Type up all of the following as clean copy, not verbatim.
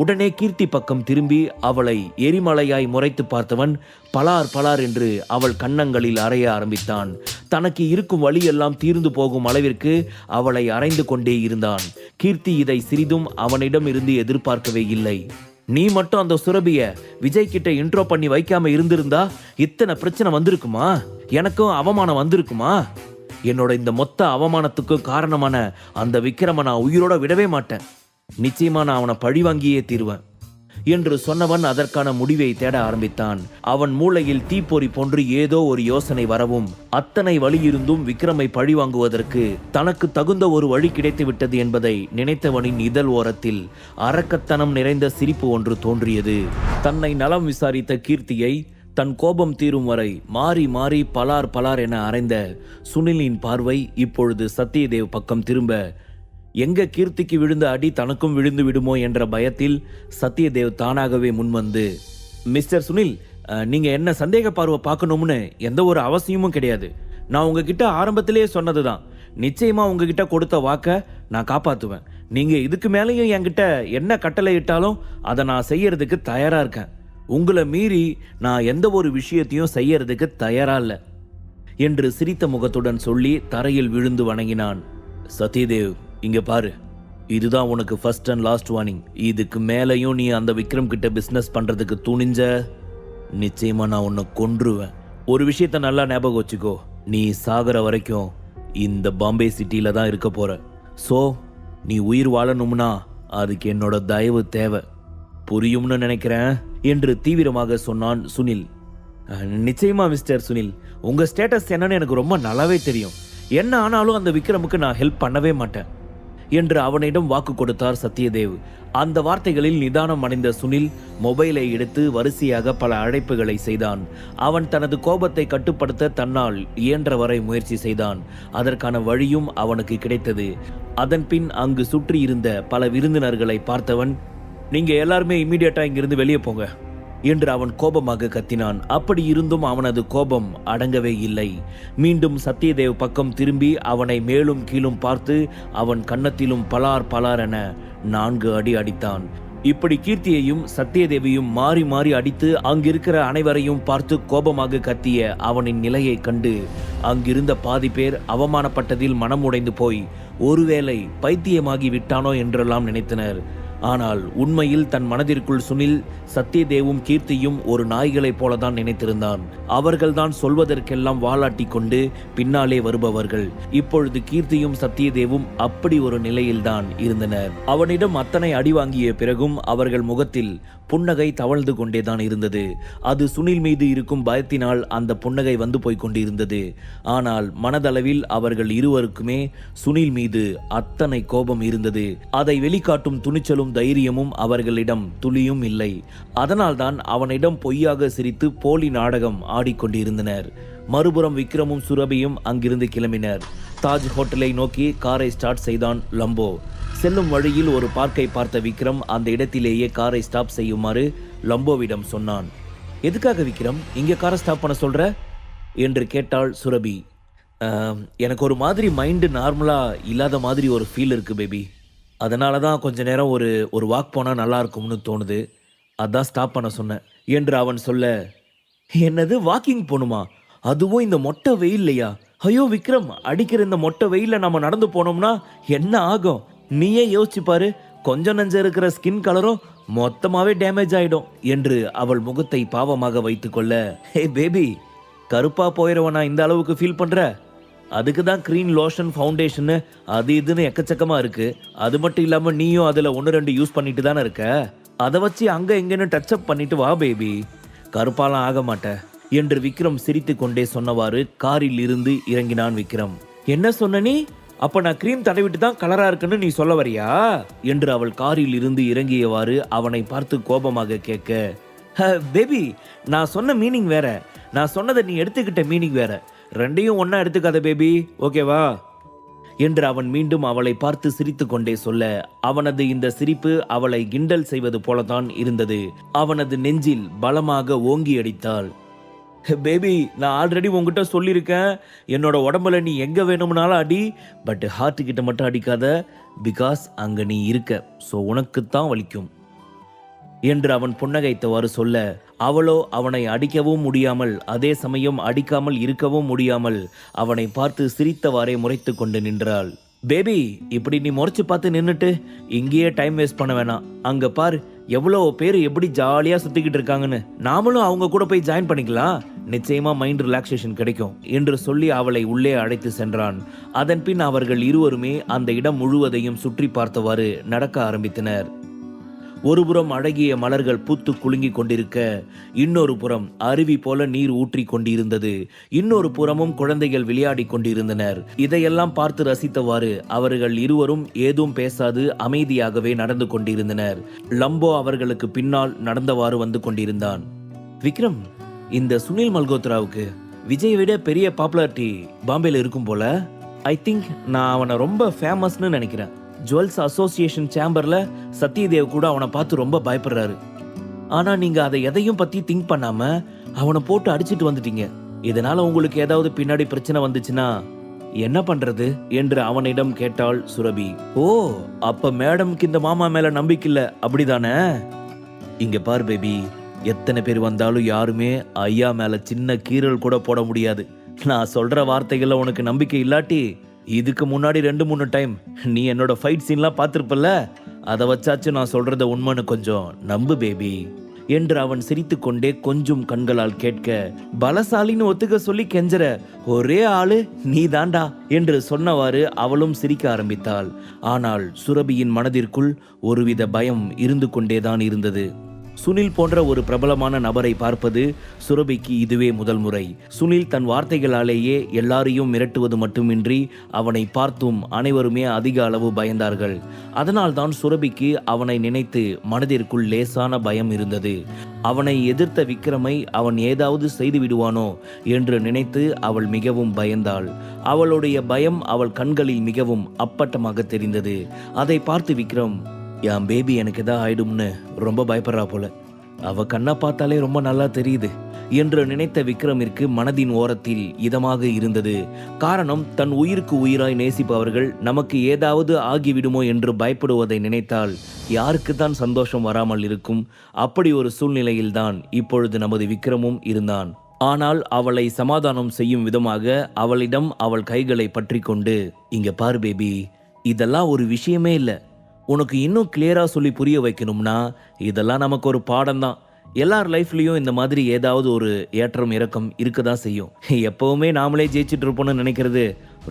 உடனே கீர்த்தி பக்கம் திரும்பி அவளை எரிமலையாய் முறைத்து பார்த்தவன் பலார் பலார் என்று அவள் கன்னங்களில் அறைய ஆரம்பித்தான். தனக்கு இருக்கும் வழியெல்லாம் தீர்ந்து போகும் அளவிற்கு அவளை அறைந்து கொண்டே இருந்தான். கீர்த்தி இதை சிறிதும் அவனிடம் இருந்து எதிர்பார்க்கவே இல்லை. நீ மட்டும் அந்த சுரபிய விஜய் கிட்ட இன்ட்ரோ பண்ணி வைக்காம இருந்திருந்தா இத்தனை பிரச்சனை வந்திருக்குமா? எனக்கும் அவமானம் வந்திருக்குமா? என்னோட இந்த மொத்த அவமானத்துக்கும் காரணமான அந்த விக்ரம நான் உயிரோட விடவே மாட்டேன். நிச்சயமா நான் அவனை பழி வாங்கியே தீருவேன் என்று சொன்னவன் அதற்கான முடிவை தேட ஆரம்பித்தான். அவன் மூளையில் தீப்பொறி போன்று ஏதோ ஒரு யோசனை வரவும் அத்தனை வழியிருந்தும் விக்ரமை பழி வாங்குவதற்கு தனக்கு தகுந்த ஒரு வழி கிடைத்து விட்டது என்பதை நினைத்தவனின் இதழ் ஓரத்தில் அரக்கத்தனம் நிறைந்த சிரிப்பு ஒன்று தோன்றியது. தன்னை நலம் விசாரித்த கீர்த்தியை தன் கோபம் தீரும் வரை மாறி மாறி பலார் பலார் என அறைந்த சுனிலின் பார்வை இப்பொழுது சத்யதேவ் பக்கம் திரும்ப எங்க கீர்த்திக்கு விழுந்த அடி தனக்கும் விழுந்து விடுமோ என்ற பயத்தில் சத்யதேவ் தானாகவே முன்வந்து, மிஸ்டர் சுனில், நீங்க என்ன சந்தேக பார்வை பார்க்கணும்னு எந்த ஒரு அவசியமும் கிடையாது. நான் உங்ககிட்ட ஆரம்பத்திலேயே சொன்னதுதான். நிச்சயமா உங்ககிட்ட கொடுத்த வாக்க நான் காப்பாத்துவேன். நீங்க இதுக்கு மேலேயும் என்கிட்ட என்ன கட்டளை இட்டாலும் அதை நான் செய்யறதுக்கு தயாரா இருக்கேன். உங்களை மீறி நான் எந்த ஒரு விஷயத்தையும் செய்யறதுக்கு தயாரா இல்லை என்று சிரித்த முகத்துடன் சொல்லி தரையில் விழுந்து வணங்கினான். சத்யதேவ், இங்க பாரு, இதுதான் உனக்கு ஃபர்ஸ்ட் அண்ட் லாஸ்ட் வார்னிங். இதுக்கு மேலையும் நீ அந்த விக்ரம் கிட்ட பிசினஸ் பண்றதுக்கு துணிஞ்ச நிச்சயமா நான் உன்னை கொன்றுவேன். ஒரு விஷயத்த நல்லா ஞாபகம் வச்சுக்கோ, நீ சாகர வரைக்கும் இந்த பாம்பே சிட்டியில தான் இருக்க போற. சோ நீ உயிர் வாழணும்னா அதுக்கு என்னோட தயவு தேவை. புரியும்னு நினைக்கிறேன் என்று தீவிரமாக சொன்னான் சுனில். நிச்சயமா மிஸ்டர் சுனில், உங்க ஸ்டேட்டஸ் என்னன்னு எனக்கு ரொம்ப நல்லாவே தெரியும். என்ன ஆனாலும் அந்த விக்ரமுக்கு நான் ஹெல்ப் பண்ணவே மாட்டேன் என்று அவனிடம் வாக்கு கொடுத்தார் சத்யதேவ். அந்த வார்த்தைகளில் நிதானம் அடைந்த சுனில் மொபைலை எடுத்து வரிசையாக பல அழைப்புகளை செய்தான். அவன் தனது கோபத்தை கட்டுப்படுத்த தன்னால் இயன்றவரை முயற்சி செய்தான். அதற்கான வழியும் அவனுக்கு கிடைத்தது. அதன்பின் அங்கு சுற்றி இருந்த பல விருந்தினர்களை பார்த்தவன், நீங்க எல்லாருமே இம்மிடியட்டா இங்கிருந்து வெளியே போங்க என்று அவன் கோபமாக கத்தினான். அப்படி இருந்தும் அவனது கோபம் அடங்கவே இல்லை. மீண்டும் சத்யதேவ் பக்கம் திரும்பி அவனை மேலும் கீழும் பார்த்து அவன் கன்னத்திலும் பலார் பலார் என 4 அடி அடித்தான். இப்படி கீர்த்தியையும் சத்யதேவியும் மாறி மாறி அடித்து அங்கிருக்கிற அனைவரையும் பார்த்து கோபமாக கத்திய அவனின் நிலையை கண்டு அங்கிருந்த பாதி பேர் அவமானப்பட்டதில் மனம் உடைந்து போய் ஒருவேளை பைத்தியமாகி விட்டானோ என்றெல்லாம் நினைத்தனர். ஆனால் உண்மையில் தன் மனதிற்குள் சுனில் சத்யதேவும் கீர்த்தியும் ஒரு நாய்களைப் போலதான் நினைத்திருந்தான். அவர்கள்தான் சொல்வதற்கெல்லாம் வாலாட்டி கொண்டு பின்னாலே வருபவர்கள். இப்பொழுது கீர்த்தியும் சத்யதேவும் அப்படி ஒரு நிலையில்தான் இருந்தனர். அவனிடம் அத்தனை அடி வாங்கிய பிறகும் அவர்கள் முகத்தில் புன்னகை தவழ்ந்து கொண்டேதான் இருந்தது. அது சுனில் மீது இருக்கும் பயத்தினால் அந்த புன்னகை வந்து போய் கொண்டிருந்தது. ஆனால் மனதளவில் அவர்கள் இருவருக்குமே சுனில் மீது அத்தனை கோபம் இருந்தது. அதை வெளிக்காட்டும் துணிச்சலும் தைரியமும் அவர்களிடம் துளியும் இல்லை. அதனால்தான் அவனிடம் பொய்யாக சிரித்து போலி நாடகம் ஆடிக்கொண்டிருந்தனர். மறுபுறம் விக்ரமும் சுரபியும் அங்கிருந்து கிளம்பினர். தாஜ் ஹோட்டலை நோக்கி காரை ஸ்டார்ட் செய்தான் லம்போ. செல்லும் வழியில் ஒரு பார்க்கை பார்த்த விக்ரம் அந்த இடத்திலேயே காரை ஸ்டாப் செய்யுமாறு லம்போவிடம் சொன்னான். எதுக்காக விக்ரம் இங்கே காரை ஸ்டாப் பண்ண சொல்ற என்று கேட்டாள் சுரபி. எனக்கு ஒரு மாதிரி மைண்டு நார்மலாக இல்லாத மாதிரி ஒரு ஃபீல் இருக்கு பேபி. அதனால தான் கொஞ்ச நேரம் ஒரு வாக் போனால் நல்லா இருக்கும்னு தோணுது. அதான் ஸ்டாப் பண்ண சொன்னேன் என்று அவன் சொல்ல, என்னது வாக்கிங் போகணுமா? அதுவும் இந்த மொட்டை வெயில்லையா? ஐயோ விக்ரம், அடிக்கிற இந்த மொட்டை வெயிலில் நம்ம நடந்து போனோம்னா என்ன ஆகும்? நீயே யோசிச்சு பாரு. கொஞ்சம் நஞ்ச இருக்கிற ஸ்கின் கலரும் மொத்தமாகவே டேமேஜ் ஆகிடும் என்று அவள் முகத்தை பாவமாக வைத்துக்கொள்ள, ஹே பேபி, கருப்பா போயிடுவனா இந்த அளவுக்கு ஃபீல் பண்ணுற? அதுக்கு தான் க்ரீன் லோஷன் ஃபவுண்டேஷனு அது இதுன்னு எக்கச்சக்கமாக இருக்குது. அது மட்டும் இல்லாமல் நீயும் அதில் 1-2 யூஸ் பண்ணிட்டு தானே இருக்க. அதை வச்சு அங்கே எங்கேன்னு டச்சப் பண்ணிட்டு வா பேபி, கருப்பாலாம் ஆக மாட்டேன் என்று விக்ரம் சிரித்து கொண்டே சொன்னவாறு காரில் இருந்து இறங்கினான் விக்ரம். என்ன சொன்ன நீ? அப்போ நான் க்ரீம் தடவிட்டு தான் கலராக இருக்குன்னு நீ சொல்ல வரியா என்று அவள் காரில் இருந்து இறங்கியவாறு அவனை பார்த்து கோபமாக கேட்க, பேபி, நான் சொன்ன மீனிங் வேற, நான் சொன்னதை நீ எடுத்துக்கிட்ட மீனிங் வேற. ரெண்டையும் ஒன்னா எடுத்துக்காத பேபி, ஓகேவா என்று அவன் மீண்டும் அவளை பார்த்து சிரித்து கொண்டே சொல்ல, அவனது இந்த சிரிப்பு அவளை கிண்டல் செய்வது போலதான் இருந்தது. அவனது நெஞ்சில் பலமாக ஓங்கி அடித்தாள். பேபி, நான் ஆல்ரெடி உங்ககிட்ட சொல்லியிருக்கேன், என்னோட உடம்புல நீ எங்க வேணும்னாலும் அடி, பட் ஹார்ட் கிட்ட மட்டும் அடிக்காத. பிகாஸ் அங்க நீ இருக்க, ஸோ உனக்குத்தான் வலிக்கும். என்று அவன் புன்னகைத்தவாறு சொல்ல, அவளோ அவனை அடிக்கவும் முடியாமல் அதே சமயம் அடிக்காமல் இருக்கவும் முடியாமல் அவனை பார்த்து சிரித்தவாறே முறைத்து கொண்டு நின்றாள். பேபி, இப்படி நீ முறைச்சு பார்த்து நின்னுட்டு இங்கேயே டைம் வேஸ்ட் பண்ண வேணாம். அங்க பார், எவ்வளோ பேர் எப்படி ஜாலியா சுத்திக்கிட்டு இருக்காங்கன்னு. நாமளும் அவங்க கூட போய் ஜாயின் பண்ணிக்கலாம். நிச்சயமா மைண்ட் ரிலாக்ஸேஷன் கிடைக்கும் என்று சொல்லி அவளை உள்ளே அழைத்து சென்றான். அதன் பின் அவர்கள் இருவருமே அந்த இடம் முழுவதையும் சுற்றி பார்த்தவாறு நடக்க ஆரம்பித்தனர். ஒருபுறம் அழகிய மலர்கள் பூத்து குலுங்கி கொண்டிருக்க, இன்னொரு புறம் அருவி போல நீர் ஊற்றி கொண்டிருந்தது. இன்னொரு புறமும் குழந்தைகள் விளையாடி கொண்டிருந்தனர். இதையெல்லாம் பார்த்து ரசித்தவாறு அவர்கள் இருவரும் ஏதும் பேசாது அமைதியாகவே நடந்து கொண்டிருந்தனர். லம்போ அவர்களுக்கு பின்னால் நடந்தவாறு வந்து கொண்டிருந்தான். விக்ரம், இந்த சுனில் மல்கோத்ராவுக்கு விஜய் விட பெரிய பாப்புலாரிட்டி பாம்பேல இருக்கும் போல. ஐ திங்க் நான் அவனை ரொம்ப ஃபேமஸ்னு நினைக்கிறேன். ஜுவல்ஸ் அசோசியேஷன் சேம்பர்ல சத்யதேவ் கூட அவனை பார்த்து ரொம்ப பயப்படுறாரு. ஆனா நீங்க அதை எதையும் பத்தி திங்க் பண்ணாம அவனை போட்டு அடிச்சிட்டு வந்துட்டீங்க. இதனால உங்களுக்கு ஏதாவது பின்னாடி பிரச்சனை வந்துச்சுன்னா என்ன பண்றது என்று அவனிடம் கேட்டாள் சுரபி. ஓ, அப்ப மேடம்க்கு இந்த மாமா மேல நம்பிக்கை இல்ல, அப்படிதானே? இங்க பார் பேபி, எத்தனை பேர் வந்தாலும் யாருமே ஐயா மேல சின்ன கீறல் கூட போட முடியாது. நான் சொல்ற வார்த்தைகள்ல உனக்கு நம்பிக்கை இல்லாட்டி இதுக்கு முன்னாடி 2-3 டைம் நீ என்னோட ஃபைட் சீன்லாம் பார்த்திருப்பல்ல, அதை வச்சாச்சும் நான் சொல்றத உண்மைன்னு கொஞ்சம் நம்பு பேபி என்று அவன் சிரித்துக்கொண்டே கொஞ்சம் கண்களால் கேட்க, பலசாலின்னு ஒத்துக்க சொல்லி கெஞ்சற ஒரே ஆளு நீ தாண்டா என்று சொன்னவாறு அவளும் சிரிக்க ஆரம்பித்தாள். ஆனால் சுரபியின் மனதிற்குள் ஒருவித பயம் இருந்து கொண்டேதான் இருந்தது. சுனில் போன்ற ஒரு பிரபலமான நபரை பார்ப்பது சுரபிக்கு இதுவே முதல் முறை. சுனில் தன் வார்த்தைகளாலேயே எல்லாரையும் மிரட்டுவது மட்டுமின்றி அவனை பார்த்தும் அனைவருமே அதிக அளவு பயந்தார்கள். அதனால்தான் சுரபிக்கு அவனை நினைத்து மனதிற்குள் லேசான பயம் இருந்தது. அவனை எதிர்த்த விக்ரமை அவன் ஏதாவது செய்து விடுவானோ என்று நினைத்து அவள் மிகவும் பயந்தாள். அவளுடைய பயம் அவள் கண்களில் மிகவும் அப்பட்டமாக தெரிந்தது. அதை பார்த்து விக்ரம், என் பேபி எனக்கு எதா ஆயிடும்னு ரொம்ப பயப்படுறா போல, அவ கண்ணை பார்த்தாலே ரொம்ப நல்லா தெரியுது என்று நினைத்த விக்ரமிற்கு மனதின் ஓரத்தில் இதமாக இருந்தது. காரணம், தன் உயிருக்கு உயிராய் நேசிப்பவர்கள் நமக்கு ஏதாவது ஆகிவிடுமோ என்று பயப்படுவதை நினைத்தால் யாருக்கு தான் சந்தோஷம் வராமல் இருக்கும்? அப்படி ஒரு சூழ்நிலையில்தான் இப்பொழுது நமது விக்ரமும் இருந்தான். ஆனால் அவளை சமாதானம் செய்யும் விதமாக அவளிடம் அவள் கைகளை பற்றி கொண்டு, இங்க பாரு பேபி, இதெல்லாம் ஒரு விஷயமே இல்லை. உனக்கு இன்னும் கிளியரா சொல்லி புரிய வைக்கணும்னா இதெல்லாம் நமக்கு ஒரு பாடம் தான். எல்லார் லைஃப்லயும் இந்த மாதிரி ஏதாவது ஒரு ஏற்றம் இறக்கம் இருக்கதான் செய்யும். எப்பவுமே நாமளே ஜெயிச்சுட்டு இருப்போம்னு நினைக்கிறது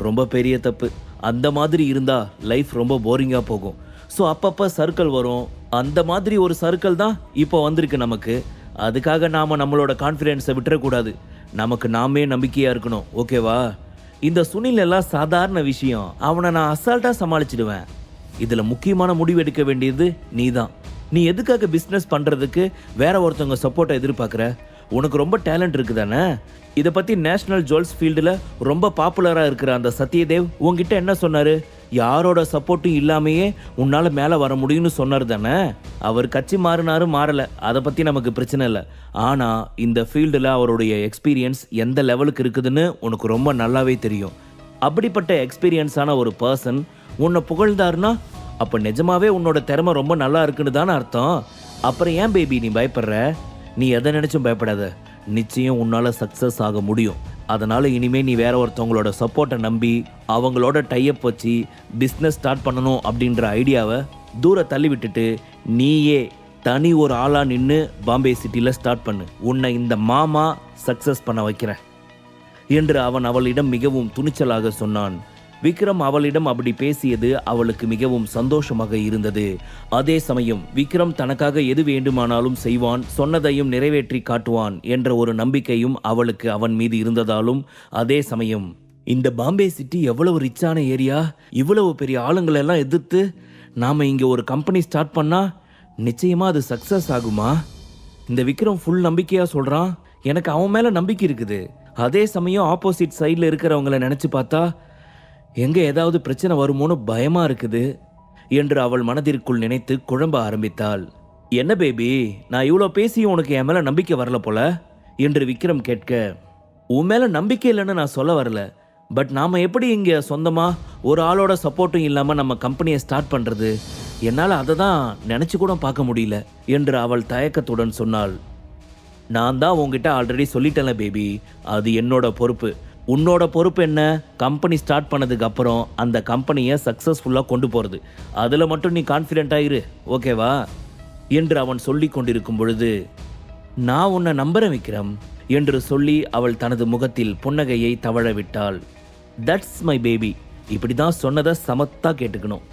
ரொம்ப பெரிய தப்பு. அந்த மாதிரி இருந்தா லைஃப் ரொம்ப போரிங்கா போகும். ஸோ அப்பப்ப சர்க்கிள் வரும். அந்த மாதிரி ஒரு சர்க்கிள் தான் இப்போ வந்திருக்கு நமக்கு. அதுக்காக நாம நம்மளோட கான்ஃபிடென்ஸை விட்டுறக்கூடாது. நமக்கு நாமே நம்பிக்கையா இருக்கணும், ஓகேவா? இந்த சுனில் எல்லாம் சாதாரண விஷயம். அவனை நான் அசால்ட்டா சமாளிச்சிடுவேன். இதுல முக்கியமான முடிவு எடுக்க வேண்டியது நீதான். நீ எதுக்காக பிசினஸ் பண்றதுக்கு வேற ஒருத்தவங்க சப்போர்ட்டை எதிர்பார்க்குற? உனக்கு ரொம்ப டேலண்ட் இருக்குதானே? இதை பத்தி நேஷனல் ஜுவல்ஸ் ஃபீல்டுல ரொம்ப பாப்புலரா இருக்கிற அந்த சத்யதேவ் உங்ககிட்ட என்ன சொன்னாரு? யாரோட சப்போர்ட்டும் இல்லாமையே உன்னால மேல வர முடியும்னு சொன்னார் தானே? அவர் கட்சி மாறல, அதை பத்தி நமக்கு பிரச்சனை இல்லை. ஆனா இந்த ஃபீல்டுல அவருடைய எக்ஸ்பீரியன்ஸ் எந்த லெவலுக்கு இருக்குதுன்னு உனக்கு ரொம்ப நல்லாவே தெரியும். அப்படிப்பட்ட எக்ஸ்பீரியன்ஸான ஒரு பர்சன் உன்னை புகழ்ந்தாருன்னா அப்ப நிஜமாவே உன்னோட திறமை ரொம்ப நல்லா இருக்குன்னு தானே அர்த்தம். அப்புறம் ஏன் பேபி நீ பயப்படுற? நீ எதை நினைச்சும் பயப்படாத. நிச்சயம் உன்னால சக்சஸ் ஆக முடியும். அதனால இனிமே நீ வேற ஒருத்தவங்களோட சப்போர்ட்டை நம்பி அவங்களோட டைப் வச்சு பிஸ்னஸ் ஸ்டார்ட் பண்ணணும் அப்படின்ற ஐடியாவை தூர தள்ளி விட்டுட்டு நீயே தனி ஒரு ஆளா நின்று பாம்பே சிட்டில ஸ்டார்ட் பண்ணு. உன்னை இந்த மாமா சக்சஸ் பண்ண வைக்கிறேன் என்று அவன் அவளிடம் மிகவும் துணிச்சலாக சொன்னான். விக்ரம் அவளிடம் அப்படி பேசியது அவளுக்கு மிகவும் சந்தோஷமாக இருந்தது. அதே சமயம் விக்ரம் தனக்காக எது வேண்டுமானாலும் செய்வான், சொன்னதையும் நிறைவேற்றி காட்டுவான் என்ற ஒரு நம்பிக்கையும் அவளுக்கு அவன் மீது இருந்ததாலும், அதே சமயம் இந்த பாம்பே சிட்டி எவ்வளவு ரிச்சான ஏரியா, இவ்வளவு பெரிய ஆளுங்களை எல்லாம் எதிர்த்து நாம இங்க ஒரு கம்பெனி ஸ்டார்ட் பண்ணா நிச்சயமா அது சக்சஸ் ஆகுமா? இந்த விக்ரம் ஃபுல் நம்பிக்கையா சொல்றான். எனக்கு அவன் மேல நம்பிக்கை இருக்குது. அதே சமயம் ஆப்போசிட் சைட்ல இருக்கிறவங்களை நினைச்சு பார்த்தா எங்க ஏதாவது பிரச்சனை வருமோன்னு பயமா இருக்குது என்று அவள் மனதிற்குள் நினைத்து குழம்ப ஆரம்பித்தாள். என்ன பேபி, நான் இவ்வளோ பேசியும் உனக்கு என் மேல நம்பிக்கை வரல போல என்று விக்ரம் கேட்க, உன் மேல நம்பிக்கை இல்லைன்னு நான் சொல்ல வரல. பட் நாம எப்படி இங்க சொந்தமா ஒரு ஆளோட சப்போர்ட்டும் இல்லாம நம்ம கம்பெனியை ஸ்டார்ட் பண்றது? என்னால் அதை தான் நினச்சி கூட பார்க்க முடியல என்று அவள் தயக்கத்துடன் சொன்னாள். நான் தான் உங்ககிட்ட ஆல்ரெடி சொல்லிட்டேன்ல பேபி, அது என்னோட பொறுப்பு. உன்னோட பொறுப்பு என்ன? கம்பெனி ஸ்டார்ட் பண்ணதுக்கு அப்புறம் அந்த கம்பெனியை சக்ஸஸ்ஃபுல்லாக கொண்டு போகிறது. அதில் மட்டும் நீ கான்ஃபிடென்ட்டாக இரு, ஓகேவா என்று அவன் சொல்லி கொண்டிருக்கும் பொழுது, நான் உன்னை நம்புறேன் விக்ரம் என்று சொல்லி அவள் தனது முகத்தில் புன்னகையை தவழ விட்டாள். தட்ஸ் மை பேபி, இப்படி தான் சொன்னதை சமத்தா கேட்டுக்கணும்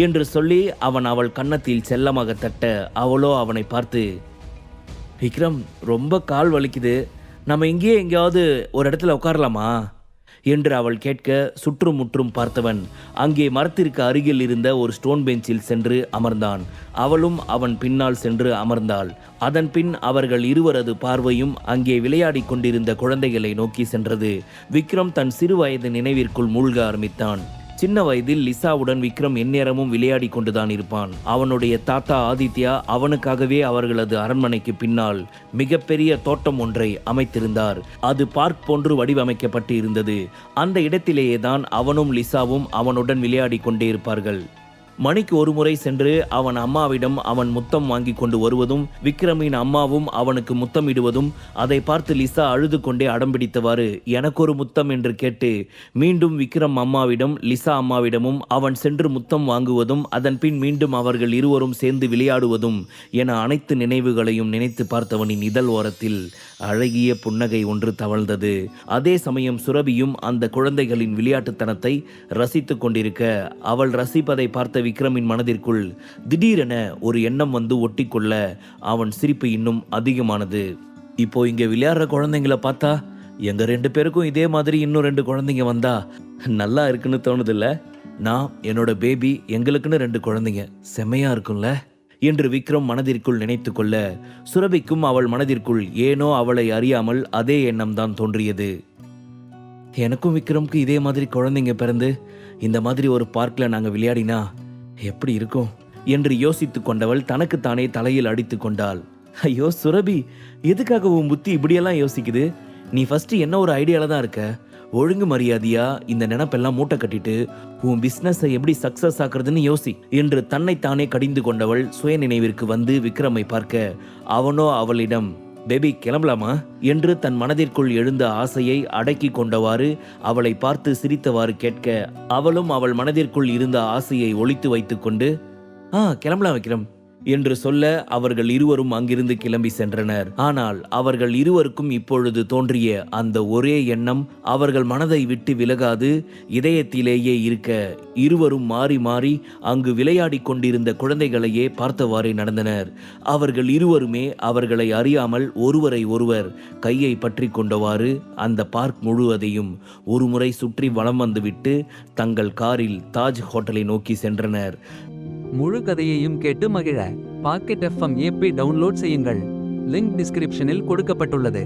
என்று சொல்லி அவன் அவள் கன்னத்தில் செல்லமாக தட்ட அவளோ அவனை பார்த்து, விக்ரம் ரொம்ப கால் வலிக்குது, நம்ம இங்கேயே எங்கேயாவது ஒரு இடத்துல உட்காரலாமா என்று அவள் கேட்க சுற்றும் முற்றும் பார்த்தவன் அங்கே மரத்திற்கு அருகில் இருந்த ஒரு ஸ்டோன் பெஞ்சில் சென்று அமர்ந்தான். அவளும் அவன் பின்னால் சென்று அமர்ந்தாள். அதன் பின் அவர்கள் இருவரது பார்வையும் அங்கே விளையாடி கொண்டிருந்த குழந்தைகளை நோக்கி சென்றது. விக்ரம் தன் சிறு வயது நினைவிற்குள் மூழ்க ஆரம்பித்தான். சின்ன வயதில் லிசாவுடன் விக்ரம் எந்நேரமும் விளையாடி கொண்டுதான் இருப்பான். அவனுடைய தாத்தா ஆதித்யா அவனுக்காகவே அவர்களது அரண்மனைக்கு பின்னால் மிகப்பெரிய தோட்டம் ஒன்றை அமைத்திருந்தார். அது பார்க் போன்று வடிவமைக்கப்பட்டு இருந்தது. அந்த இடத்திலேயே தான் அவனும் லிசாவும் அவனுடன் விளையாடி கொண்டே இருப்பார்கள். மணிக்கு ஒரு முறை சென்று அவன் அம்மாவிடம் அவன் முத்தம் வாங்கி கொண்டு வருவதும் விக்ரமின் அம்மாவும் அவனுக்கு முத்தமிடுவதும் அதை பார்த்து லிசா அழுது கொண்டே அடம்பிடித்தவாறு எனக்கு ஒரு முத்தம் என்று கேட்டு மீண்டும் விக்ரம் அம்மாவிடம் லிசா அம்மாவிடமும் அவன் சென்று முத்தம் வாங்குவதும் அதன் பின் மீண்டும் அவர்கள் இருவரும் சேர்ந்து விளையாடுவதும் என அனைத்து நினைவுகளையும் நினைத்து பார்த்தவனின் இதழ் ஓரத்தில் அழகிய புன்னகை ஒன்று தவழ்ந்தது. அதே சமயம் சுரபியும் அந்த குழந்தைகளின் விளையாட்டுத்தனத்தை ரசித்து கொண்டிருக்க அவள் ரசிப்பதை பார்த்த விக்ரமின் மனதிற்குள் திடீரென ஒரு எண்ணம் வந்து ஒட்டிக்கொள்ள அவன் சிரிப்பு இன்னும் அதிகமானது. இப்போ இங்க விளையாடுற குழந்தைங்களை பார்த்தா எங்க 2 பேருக்கும் இதே மாதிரி இன்னும் 2 குழந்தைங்க வந்தா நல்லா இருக்குன்னு தோணுதில்ல? நான் என்னோட பேபி எங்களுக்குன்னு 2 குழந்தைங்க செம்மையா இருக்கும்ல என்று விக்ரம் மனதிற்குள் நினைத்து கொள்ள சுரபிக்கும் அவள் மனதிற்குள் ஏனோ அவளை அறியாமல் அதே எண்ணம் தான் தோன்றியது. எனக்கும் விக்ரம்க்கு இதே மாதிரி குழந்தைங்க பிறந்து இந்த மாதிரி ஒரு பார்க்ல நாங்க விளையாடினா எப்படி இருக்கும் என்று யோசித்து கொண்டவள் தனக்குத்தானே தலையில் அடித்து கொண்டாள். ஐயோ சுரபி, எதுக்காக உன் புத்தி இப்படியெல்லாம் யோசிக்குது? நீ ஃபர்ஸ்ட் என்ன ஒரு ஐடியால தான் இருக்க. ஒழுங்கு மரியாதையா இந்த நினைப்பெல்லாம் மூட்டை கட்டிட்டு உன் பிசினஸை எப்படி சக்சஸ் ஆக்குறதுன்னு யோசி என்று தன்னைத்தானே கடிந்து கொண்டவள் சுய நினைவிற்கு வந்து விக்ரமை பார்க்க அவனோ அவளிடம் பேபி கிளம்பலாமா என்று தன் மனதிற்குள் எழுந்த ஆசையை அடக்கி கொண்டவாறு அவளை பார்த்து சிரித்தவாறு கேட்க அவளும் அவள் மனதிற்குள் இருந்த ஆசையை ஒளித்து வைத்துக்கொண்டு கிளம்பலாம் விக்ரம் என்று சொல்ல அவர்கள் இருவரும் அங்கிருந்து கிளம்பி சென்றனர். ஆனால் அவர்கள் இருவருக்கும் இப்பொழுது தோன்றிய அந்த ஒரே எண்ணம் அவர்கள் மனதை விட்டு விலகாது இதயத்திலேயே இருக்க இருவரும் மாறி மாறி அங்கு விளையாடி கொண்டிருந்த குழந்தைகளையே பார்த்தவாறே நடந்தனர். அவர்கள் இருவருமே அவர்களை அறியாமல் ஒருவரை ஒருவர் கையை பற்றி கொண்டவாறு அந்த பார்க் முழுவதையும் ஒருமுறை சுற்றி வலம் வந்துவிட்டு தங்கள் காரில் தாஜ் ஹோட்டலை நோக்கி சென்றனர். முழு கதையையும் கேட்டு மகிழ பாக்கெட் FM ஆப்பை டவுன்லோட் செய்யுங்கள். லிங்க் டிஸ்கிரிப்ஷனில் கொடுக்கப்பட்டுள்ளது.